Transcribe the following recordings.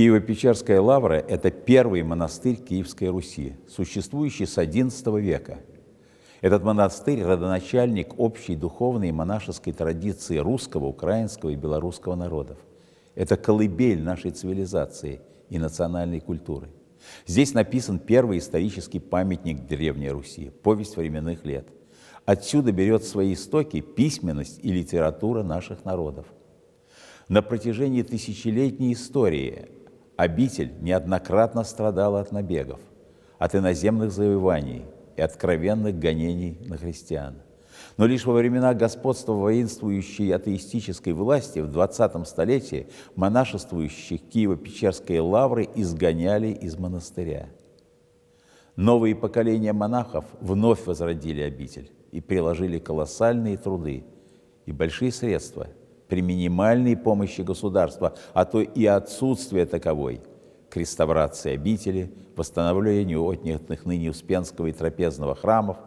Киево-Печерская лавра – это первый монастырь Киевской Руси, существующий с XI века. Этот монастырь – родоначальник общей духовной и монашеской традиции русского, украинского и белорусского народов. Это колыбель нашей цивилизации и национальной культуры. Здесь написан первый исторический памятник Древней Руси – повесть временных лет. Отсюда берет свои истоки письменность и литература наших народов. На протяжении тысячелетней истории обитель неоднократно страдала от набегов, от иноземных завоеваний и откровенных гонений на христиан. Но лишь во времена господства воинствующей атеистической власти в 20 столетии монашествующих Киево-Печерской лавры изгоняли из монастыря. Новые поколения монахов вновь возродили обитель и приложили колоссальные труды и большие средства при минимальной помощи государства, а то и отсутствие таковой, к реставрации обители, восстановлению отнятых ныне Успенского и Трапезного храмов,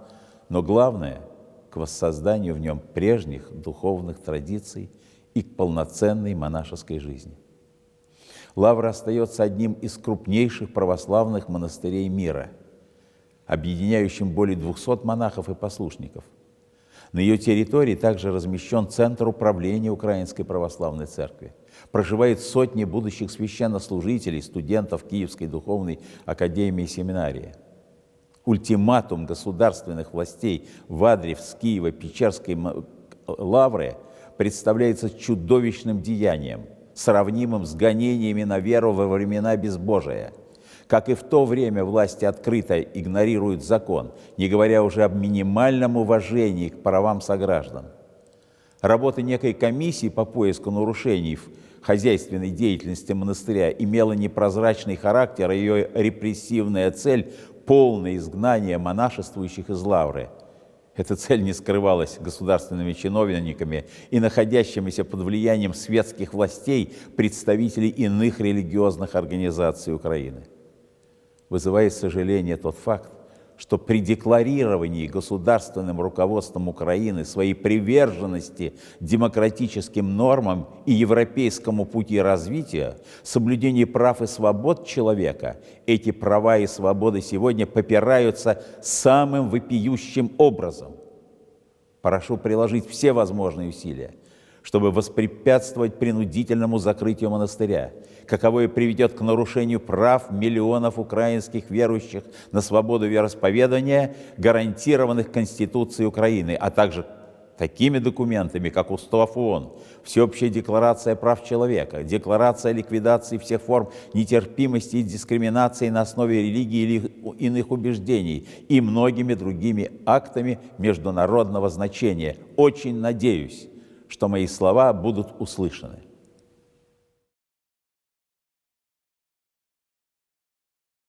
но главное – к воссозданию в нем прежних духовных традиций и к полноценной монашеской жизни. Лавра остается одним из крупнейших православных монастырей мира, объединяющим более 200 монахов и послушников. На ее территории также размещен Центр управления Украинской Православной Церкви. Проживают сотни будущих священнослужителей, студентов Киевской Духовной Академии и Семинарии. Ультиматум государственных властей в адрес Киево-Печерской лавры представляется чудовищным деянием, сравнимым с гонениями на веру во времена безбожия. Как и в то время власти открыто игнорируют закон, не говоря уже об минимальном уважении к правам сограждан. Работа некой комиссии по поиску нарушений в хозяйственной деятельности монастыря имела непрозрачный характер, а ее репрессивная цель – полное изгнание монашествующих из лавры. Эта цель не скрывалась государственными чиновниками и находящимися под влиянием светских властей представителей иных религиозных организаций Украины. Вызывает сожаление тот факт, что при декларировании государственным руководством Украины своей приверженности демократическим нормам и европейскому пути развития, соблюдении прав и свобод человека, эти права и свободы сегодня попираются самым вопиющим образом. Прошу приложить все возможные усилия, чтобы воспрепятствовать принудительному закрытию монастыря, каковое приведет к нарушению прав миллионов украинских верующих на свободу вероисповедания, гарантированных Конституцией Украины, а также такими документами, как Устав ООН, Всеобщая декларация прав человека, Декларация о ликвидации всех форм нетерпимости и дискриминации на основе религии или иных убеждений и многими другими актами международного значения. Очень надеюсь, что мои слова будут услышаны.